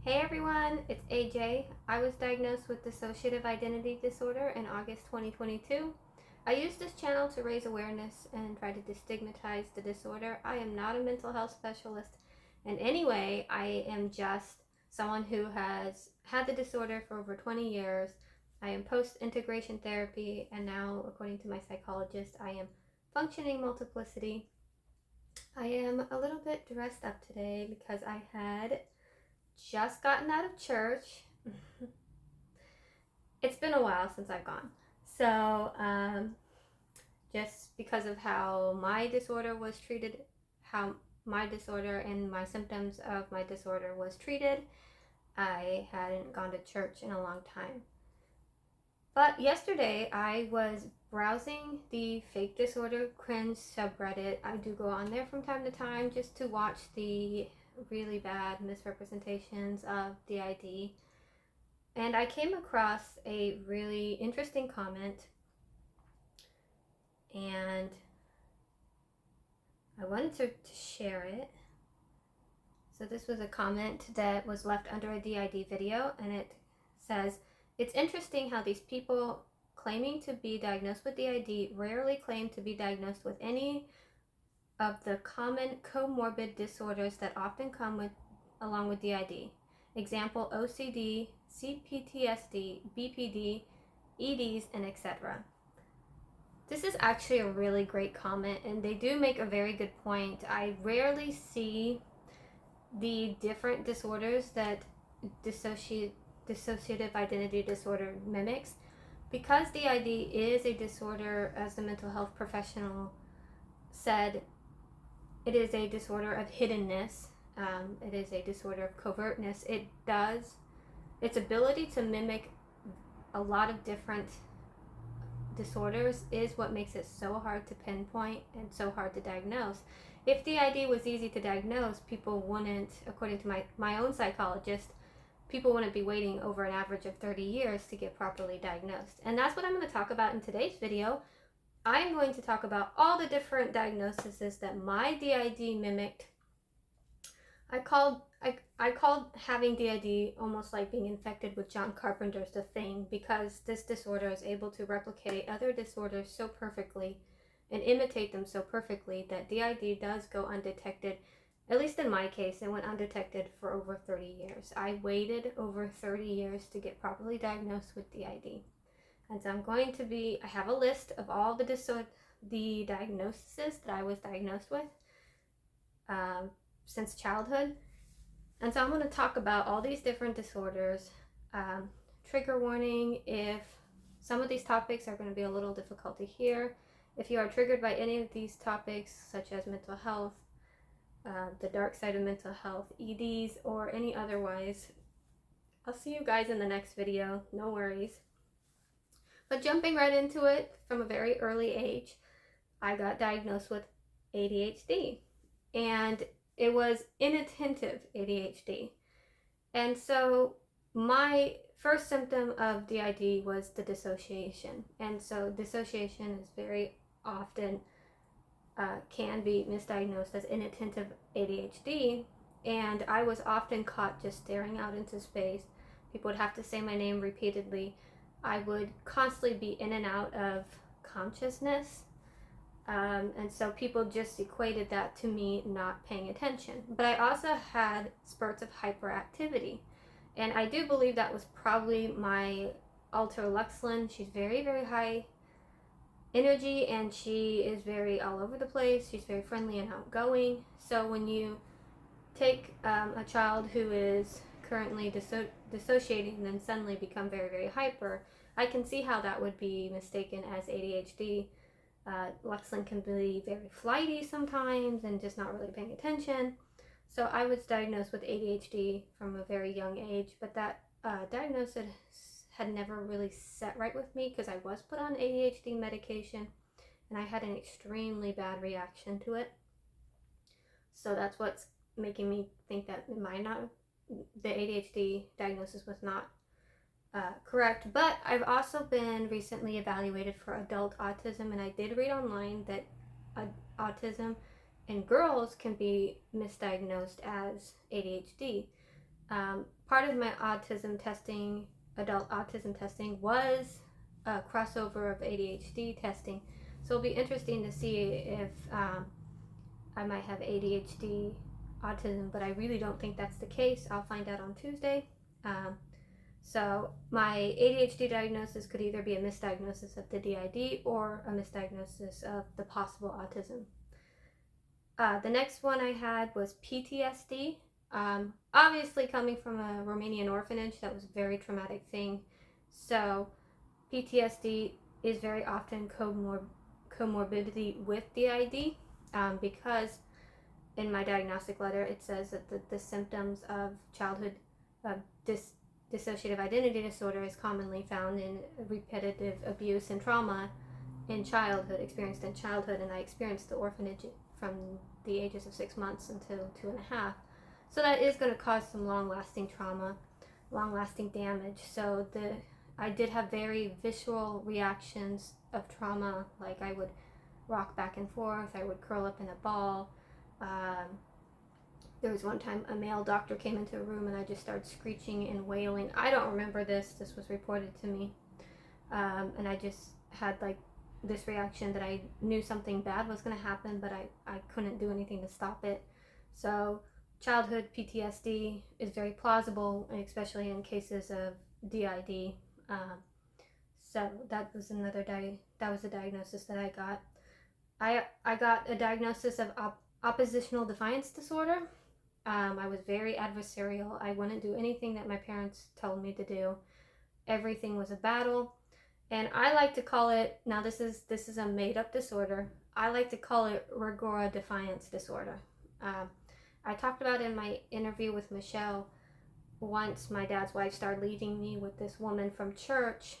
Hey everyone, it's AJ. I was diagnosed with Dissociative Identity Disorder in August 2022. I use this channel to raise awareness and try to destigmatize the disorder. I am not a mental health specialist in any way. I am just someone who has had the disorder for over 20 years. I am post-integration therapy, and now, according to my psychologist, I am functioning multiplicity. I am a little bit dressed up today because I had just gotten out of church. It's been a while since I've gone. So, just because of how my disorder was treated, how my disorder and my symptoms of my disorder was treated, I hadn't gone to church in a long time. But yesterday I was browsing the fake disorder cringe subreddit. I do go on there from time to time just to watch the really bad misrepresentations of DID. And I came across a really interesting comment, and I wanted to share it. So this was a comment that was left under a DID video, and it says, "It's interesting how these people claiming to be diagnosed with DID rarely claim to be diagnosed with any of the common comorbid disorders that often come along with DID. Example, OCD, CPTSD, BPD, EDs, and etc." This is actually a really great comment, and they do make a very good point. I rarely see the different disorders that dissociative identity disorder mimics. Because DID is a disorder, as the mental health professional said, it is a disorder of hiddenness. It is a disorder of covertness. Its ability to mimic a lot of different disorders is what makes it so hard to pinpoint and so hard to diagnose. If DID was easy to diagnose, people wouldn't, according to my own psychologist, people wouldn't be waiting over an average of 30 years to get properly diagnosed. And that's what I'm going to talk about in today's video. I'm going to talk about all the different diagnoses that my DID mimicked. I called having DID almost like being infected with John Carpenter's The Thing, because this disorder is able to replicate other disorders so perfectly and imitate them so perfectly that DID does go undetected. At least in my case, it went undetected for over 30 years. I waited over 30 years to get properly diagnosed with DID. And so I have a list of all the diagnoses that I was diagnosed with since childhood. And so I'm going to talk about all these different disorders. Trigger warning if some of these topics are going to be a little difficult to hear. If you are triggered by any of these topics, such as mental health, the dark side of mental health, EDs, or any otherwise, I'll see you guys in the next video. No worries. But jumping right into it, from a very early age, I got diagnosed with ADHD. And it was inattentive ADHD. And so my first symptom of DID was the dissociation. And so dissociation is very often can be misdiagnosed as inattentive ADHD. And I was often caught just staring out into space. People would have to say my name repeatedly. I would constantly be in and out of consciousness. And so people just equated that to me not paying attention. But I also had spurts of hyperactivity. And I do believe that was probably my alter Luxlin. She's very, very high energy, and she is very all over the place. She's very friendly and outgoing. So when you take a child who is currently dissociating and then suddenly become very, very hyper, I can see how that would be mistaken as ADHD. Luxlin can be very flighty sometimes and just not really paying attention. So I was diagnosed with ADHD from a very young age, but that diagnosis had never really set right with me because I was put on ADHD medication and I had an extremely bad reaction to it. So that's what's making me think that the ADHD diagnosis was not correct. But I've also been recently evaluated for adult autism, and I did read online that autism in girls can be misdiagnosed as ADHD. Part of my autism testing, adult autism testing, was a crossover of ADHD testing. So it'll be interesting to see if I might have ADHD autism, but I really don't think that's the case. I'll find out on Tuesday. So my ADHD diagnosis could either be a misdiagnosis of the DID or a misdiagnosis of the possible autism. The next one I had was PTSD. Obviously coming from a Romanian orphanage, that was a very traumatic thing. So PTSD is very often comorbidity with DID, because in my diagnostic letter it says that the symptoms of childhood dissociative identity disorder is commonly found in repetitive abuse and trauma experienced in childhood, and I experienced the orphanage from the ages of 6 months until 2.5. So that is going to cause some long-lasting trauma, long-lasting damage. So I did have very visceral reactions of trauma, like I would rock back and forth, I would curl up in a ball. There was one time a male doctor came into a room and I just started screeching and wailing. I don't remember this was reported to me. And I just had like this reaction that I knew something bad was going to happen, but I couldn't do anything to stop it. So childhood PTSD is very plausible, especially in cases of DID. So that was a diagnosis that I got. I got a diagnosis of oppositional defiance disorder. I was very adversarial. I wouldn't do anything that my parents told me to do. Everything was a battle. And I like to call it, now this is a made up disorder, I like to call it rigor defiance disorder. I talked about in my interview with Michelle, once my dad's wife started leaving me with this woman from church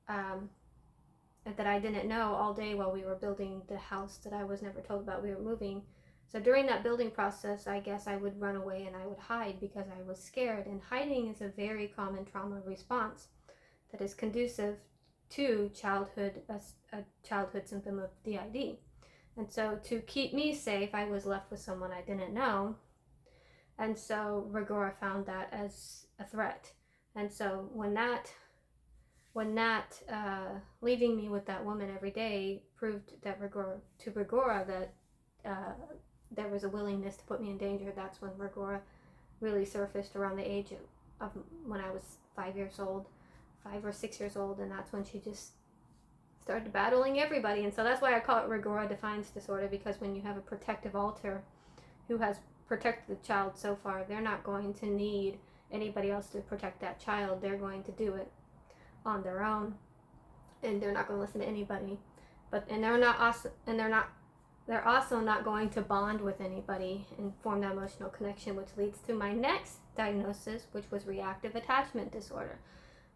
that I didn't know all day while we were building the house that I was never told about. We were moving. So during that building process, I guess I would run away and I would hide because I was scared. And hiding is a very common trauma response that is conducive to a childhood symptom of DID. And so to keep me safe, I was left with someone I didn't know. And so Rigora found that as a threat. And so when that leaving me with that woman every day proved that Rigora that there was a willingness to put me in danger, that's when Rigora really surfaced around the age of when I was 5 or 6 years old, and that's when she just started battling everybody. And so that's why I call it Rigora defiance disorder, because when you have a protective alter who has protected the child so far, they're not going to need anybody else to protect that child. They're going to do it on their own, and they're not going to listen to anybody. They're also not going to bond with anybody and form that emotional connection, which leads to my next diagnosis, which was reactive attachment disorder.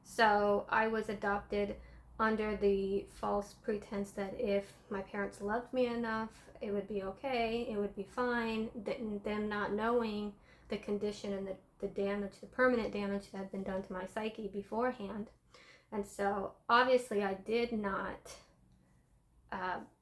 So I was adopted under the false pretense that if my parents loved me enough, it would be okay, it would be fine, them not knowing the condition and the damage, the permanent damage that had been done to my psyche beforehand. And so obviously I did not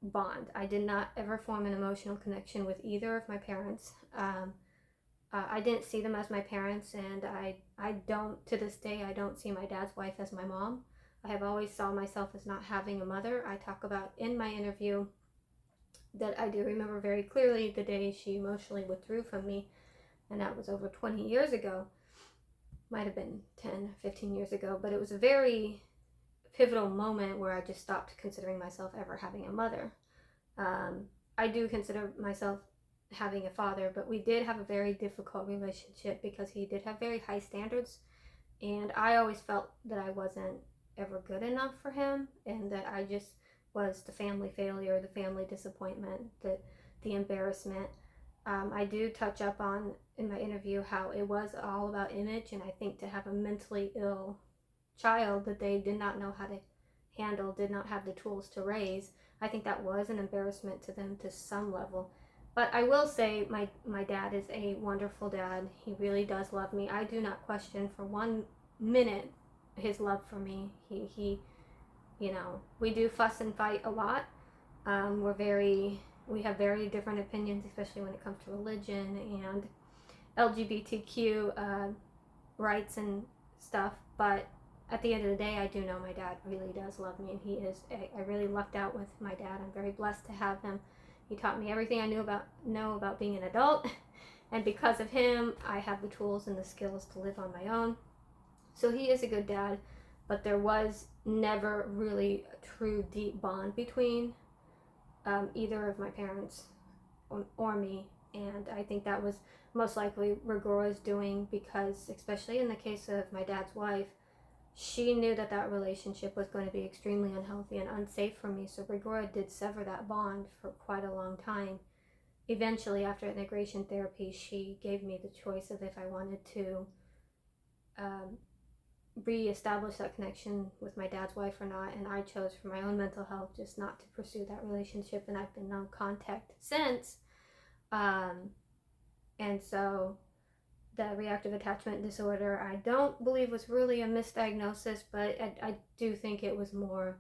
bond. I did not ever form an emotional connection with either of my parents. I didn't see them as my parents, and I don't, to this day, I don't see my dad's wife as my mom. I have always saw myself as not having a mother. I talk about in my interview that I do remember very clearly the day she emotionally withdrew from me, and that was over 20 years ago. Might have been 10, 15 years ago, but it was a very pivotal moment where I just stopped considering myself ever having a mother. I do consider myself having a father, but we did have a very difficult relationship because he did have very high standards, and I always felt that I wasn't ever good enough for him, and that I just was the family failure, the family disappointment, the embarrassment. I do touch up on in my interview how it was all about image, and I think to have a mentally ill child that they did not know how to handle, did not have the tools to raise, I think that was an embarrassment to them to some level. But I will say my dad is a wonderful dad. He really does love me. I do not question for 1 minute his love for me. He you know, we do fuss and fight a lot. We have very different opinions, especially when it comes to religion and LGBTQ rights and stuff, but at the end of the day, I do know my dad really does love me, and he is. I really lucked out with my dad. I'm very blessed to have him. He taught me everything I know about being an adult, and because of him, I have the tools and the skills to live on my own. So he is a good dad, but there was never really a true deep bond between either of my parents or me, and I think that was most likely Regora's doing, because especially in the case of my dad's wife, she knew that that relationship was going to be extremely unhealthy and unsafe for me, so Rigora did sever that bond for quite a long time. Eventually, after integration therapy, she gave me the choice of if I wanted to re-establish that connection with my dad's wife or not, and I chose for my own mental health just not to pursue that relationship, and I've been no contact since. And so the reactive attachment disorder, I don't believe was really a misdiagnosis, but I do think it was more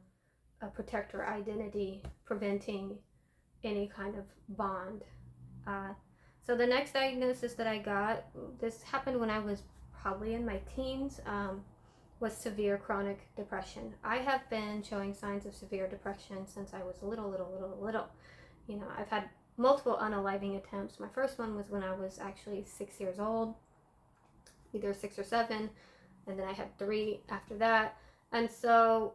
a protector identity preventing any kind of bond. So the next diagnosis that I got, this happened when I was probably in my teens, was severe chronic depression. I have been showing signs of severe depression since I was little. You know, I've had multiple unaliving attempts. My first one was when I was actually 6 years old, either 6 or 7, and then I had 3 after that. And so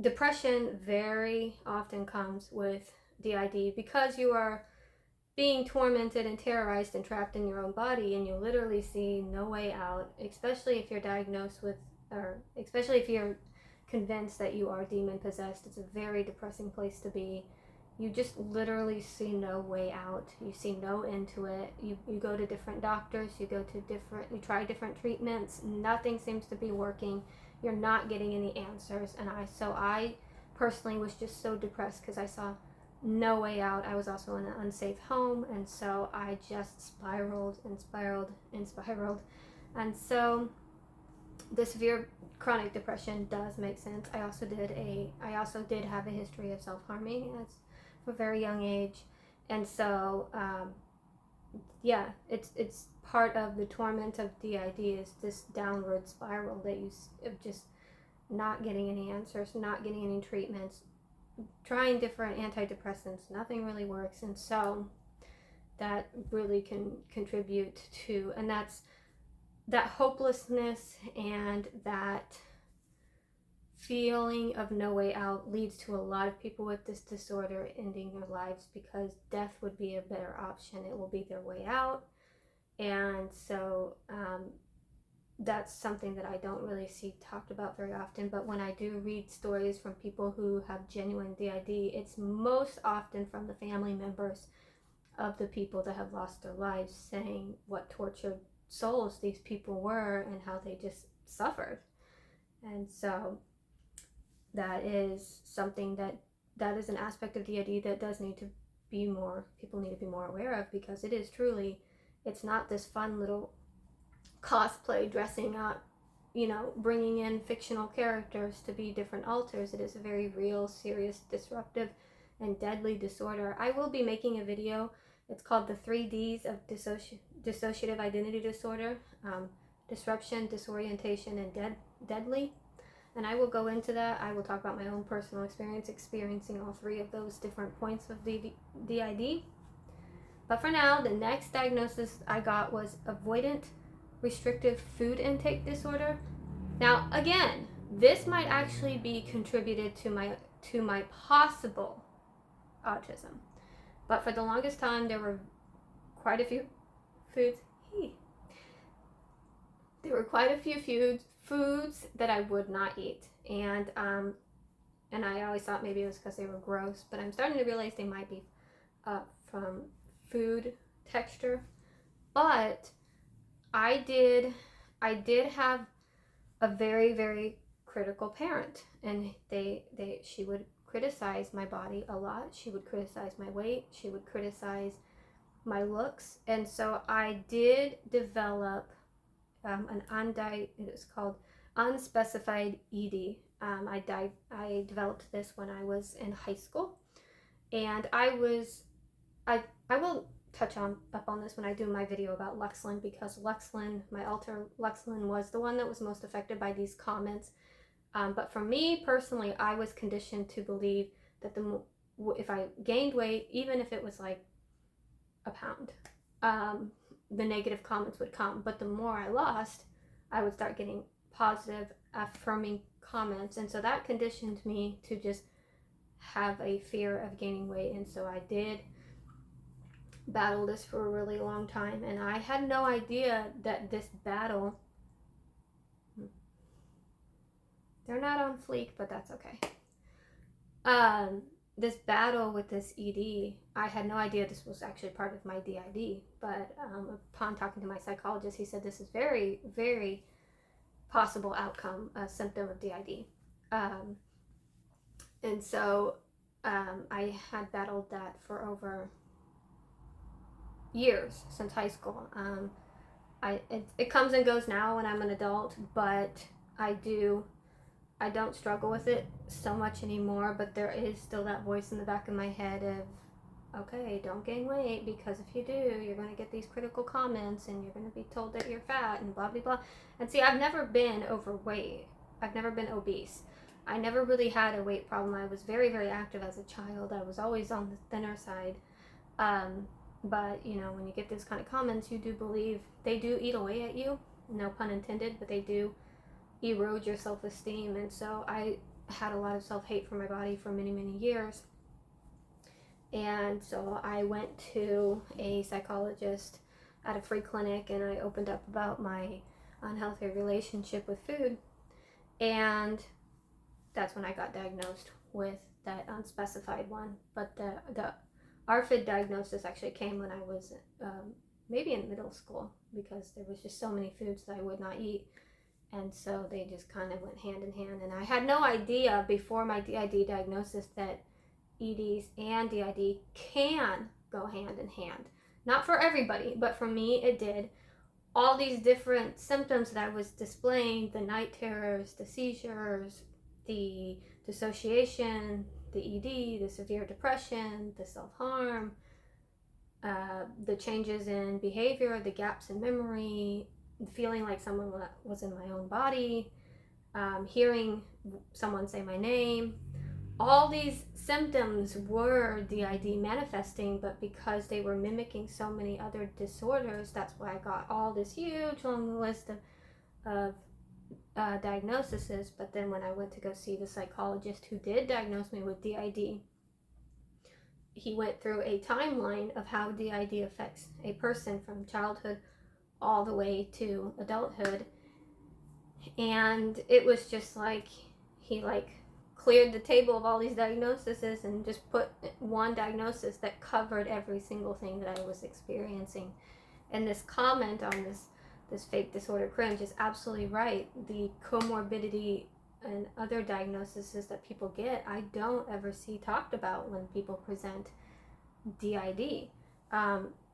depression very often comes with DID because you are being tormented and terrorized and trapped in your own body, and you literally see no way out, especially if you're diagnosed with, or especially if you're convinced that you are demon possessed. It's a very depressing place to be. You just literally see no way out. You see no end to it. You go to different doctors, you try different treatments, nothing seems to be working. You're not getting any answers. And I personally was just so depressed because I saw no way out. I was also in an unsafe home, and so I just spiraled. And so the severe chronic depression does make sense. I also did have a history of self-harming at a very young age, and so it's part of the torment of DID is this downward spiral that you of just not getting any answers, not getting any treatments, trying different antidepressants, nothing really works. And so that really can contribute to, and that's that hopelessness and that feeling of no way out leads to a lot of people with this disorder ending their lives because death would be a better option. It will be their way out. And so that's something that I don't really see talked about very often, but when I do read stories from people who have genuine DID, it's most often from the family members of the people that have lost their lives, saying what tortured souls these people were and how they just suffered. And so that is something that is an aspect of DID that does need to be more, people need to be more aware of, because it is truly, it's not this fun little cosplay dressing up, bringing in fictional characters to be different alters. It is a very real, serious, disruptive, and deadly disorder. I will be making a video. It's called the 3Ds of Dissociative Identity Disorder: disruption, disorientation, and deadly. And I will go into that. I will talk about my own personal experience experiencing all 3 of those different points of the DID. But for now, the next diagnosis I got was avoidant restrictive food intake disorder. Now, again, this might actually be contributed to my possible autism, but for the longest time there were quite a few foods that I would not eat, and I always thought maybe it was because they were gross, but I'm starting to realize they might be from food texture. But I did have a very, very critical parent, and she would criticize my body a lot. She would criticize my weight. She would criticize my looks, and so I did develop it was called Unspecified ED. I developed this when I was in high school, and I will touch up on this when I do my video about Lexlin, because Lexlin, my alter Lexlin, was the one that was most affected by these comments. But for me personally, I was conditioned to believe that if I gained weight, even if it was like a pound, the negative comments would come. But the more I lost, I would start getting positive, affirming comments. And so that conditioned me to just have a fear of gaining weight. And so I did battle this for a really long time. And I had no idea that this battle, they're not on fleek, but that's okay. This battle with this ED, I had no idea this was actually part of my DID, but upon talking to my psychologist, he said this is very, very possible outcome, a symptom of DID. And so I had battled that for over years, since high school. It comes and goes now when I'm an adult, but I don't struggle with it so much anymore, but there is still that voice in the back of my head of, okay, don't gain weight, because if you do, you're going to get these critical comments and you're going to be told that you're fat and blah, blah, blah. And see, I've never been overweight. I've never been obese. I never really had a weight problem. I was very, very active as a child. I was always on the thinner side. But, you know, when you get these kind of comments, you do believe they do eat away at you. No pun intended, but they do erode your self-esteem. And so I had a lot of self-hate for my body for many, many years. And so I went to a psychologist at a free clinic, and I opened up about my unhealthy relationship with food. And that's when I got diagnosed with that unspecified one. But the ARFID diagnosis actually came when I was maybe in middle school, because there was just so many foods that I would not eat. And so they just kind of went hand in hand. And I had no idea before my DID diagnosis that EDs and DID can go hand in hand. Not for everybody, but for me it did. All these different symptoms that I was displaying, the night terrors, the seizures, the dissociation, the ED, the severe depression, the self-harm, the changes in behavior, the gaps in memory, feeling like someone was in my own body, hearing someone say my name. All these symptoms were DID manifesting, but because they were mimicking so many other disorders, that's why I got all this huge long list of diagnoses. But then when I went to go see the psychologist who did diagnose me with DID, he went through a timeline of how DID affects a person from childhood all the way to adulthood. And it was just like he cleared the table of all these diagnoses and just put one diagnosis that covered every single thing that I was experiencing. And this comment on this fake disorder cringe is absolutely right. The comorbidity and other diagnoses that people get, I don't ever see talked about when people present DID.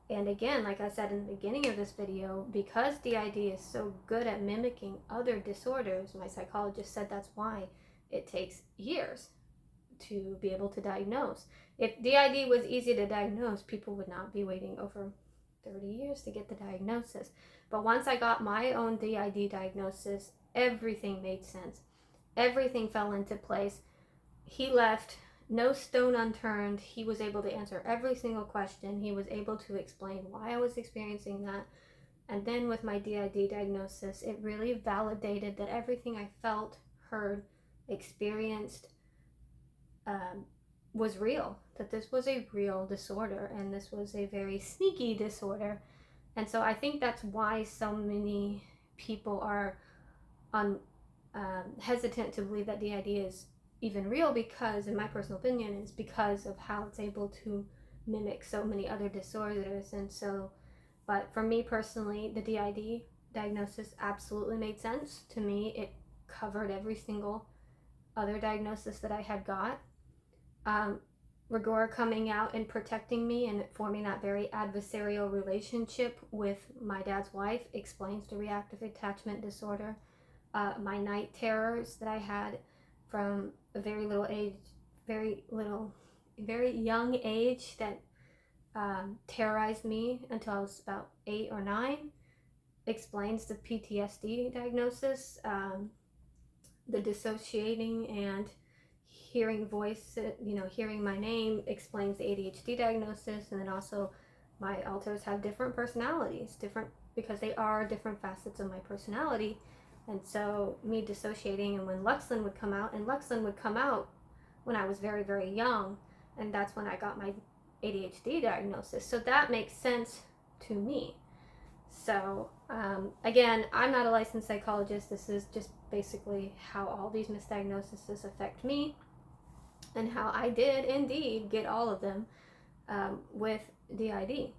And again, like I said in the beginning of this video, because DID is so good at mimicking other disorders, my psychologist said that's why it takes years to be able to diagnose. If DID was easy to diagnose, people would not be waiting over 30 years to get the diagnosis. But once I got my own DID diagnosis, everything made sense. Everything fell into place. He left no stone unturned. He was able to answer every single question. He was able to explain why I was experiencing that. And then with my DID diagnosis, it really validated that everything I felt, heard, experienced was real. That this was a real disorder, and this was a very sneaky disorder. And so I think that's why so many people are hesitant to believe that DID is even real, because in my personal opinion is because of how it's able to mimic so many other disorders. And so, but for me personally, the DID diagnosis absolutely made sense to me. It covered every single other diagnosis that I had got. Rigor coming out and protecting me and forming that very adversarial relationship with my dad's wife explains the reactive attachment disorder. My night terrors that I had from a very young age, that terrorized me until I was about 8 or 9, explains the PTSD diagnosis, the dissociating and hearing voice, hearing my name explains the ADHD diagnosis, and then also my alters have different personalities, different because they are different facets of my personality. And so me dissociating, and when Luxlin would come out, and Luxlin would come out when I was very, very young, and that's when I got my ADHD diagnosis. So that makes sense to me. So again, I'm not a licensed psychologist. This is just basically how all these misdiagnoses affect me, and how I did indeed get all of them with DID.